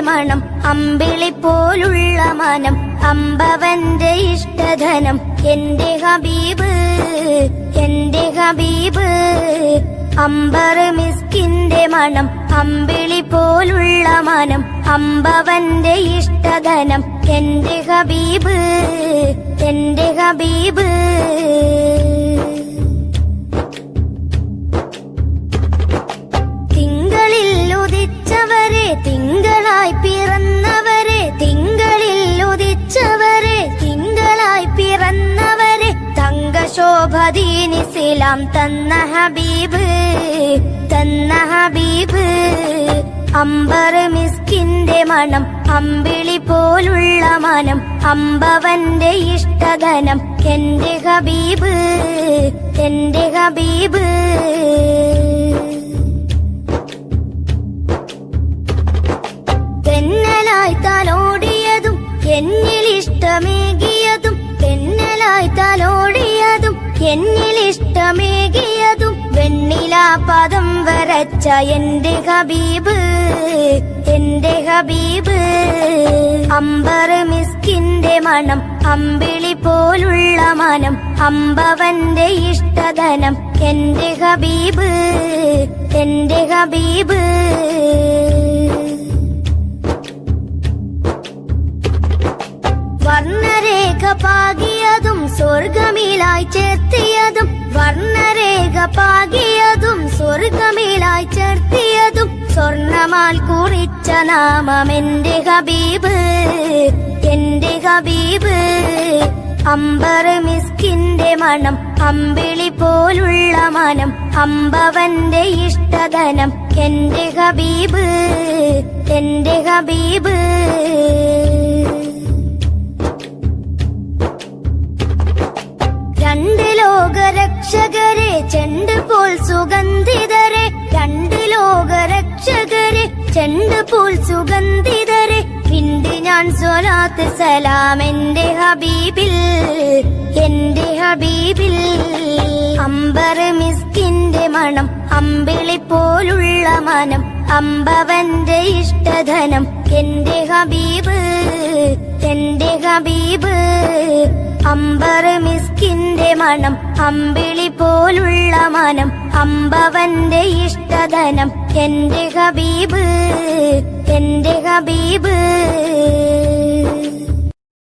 മണം അമ്പിളി പോലുള്ള മനം അമ്പവന്റെ ഇഷ്ടധനം എന്റെ ഹബീബ് എന്റെ ഹബീബ് അമ്പർ മിസ്കിന്റെ മണം അമ്പിളി പോലുള്ള മനം അമ്പവന്റെ ഇഷ്ടധനം എന്റെ ഹബീബ് എന്റെ ഹബീബ് തിങ്കളിൽ ഉദിച്ചവരെ തിങ്കളായി പിറന്നവരെ തിങ്കളിൽ ഉദിച്ചവരെ തിങ്കളായി പിറന്നവരെ തങ്കശോഭദീനിസ്ലാം തന്ന ഹബീബ് തന്ന ഹബീബ് അമ്പർ മിസ്കിന്റെ മണം അമ്പിളി പോലുള്ള മനം അമ്പവന്റെ ഇഷ്ടധനം എന്റെ ഹബീബ് എന്റെ ഹബീബ് തെന്നലായി തലോടിയതും എന്നിലിഷ്ടമേകിയതും തെന്നലായി തലോടിയതും എന്നിലിഷ്ടമേകിയതും വെണ്ണിലാ പദം വരച്ച എന്റെ ഹബീബ് എന്റെ ഹബീബ് അമ്പർ മിസ്കിന്റെ മണം അമ്പിളി പോലുള്ള മനം അമ്പവന്റെ ഇഷ്ടധനം എന്റെ ഹബീബ് എന്റെ ഹബീബ് വർണ്ണരേഖ പാകിയതും സ്വർഗമിലായി ചേർത്തിയതും വർണ്ണരേഖ പാകിയതും സ്വർഗമിലായി ചേർത്തിയതും സ്വർണമാൽ കുറിച്ച നാമം എന്റെ ഹബീബ് എന്റെ ഹബീബ് അമ്പർ മിസ്കിന്റെ മണം അമ്പിളി പോലുള്ള മനം അമ്പവന്റെ ഇഷ്ടധനം എന്റെ ഹബീബ് എന്റെ ഹബീബ് രണ്ട് ലോകരക്ഷകരെ ചെണ്ട് പോൽ സുഗന്ധിതരെ രണ്ട് ലോകരക്ഷകരെ ചെണ്ട് പോൽ സുഗന്ധിതരെ പിണ്ട് ഞാൻ സ്വലാത്ത് സലാം എന്റെ ഹബീബിൽ എന്റെ ഹബീബിൽ അമ്പർ മിസ്കിന്റെ മണം അമ്പിളി പോലുള്ള മനം അമ്പവന്റെ ഇഷ്ടധനം എന്റെ ഹബീബ് എന്റെ ഹബീബ് അമ്പർ മിസ്കിന്റെ മണം അമ്പിളി പോലുള്ള മനം അമ്പവന്റെ ഇഷ്ടധനം എന്റെ ഹബീബ് എന്റെ ഹബീബ്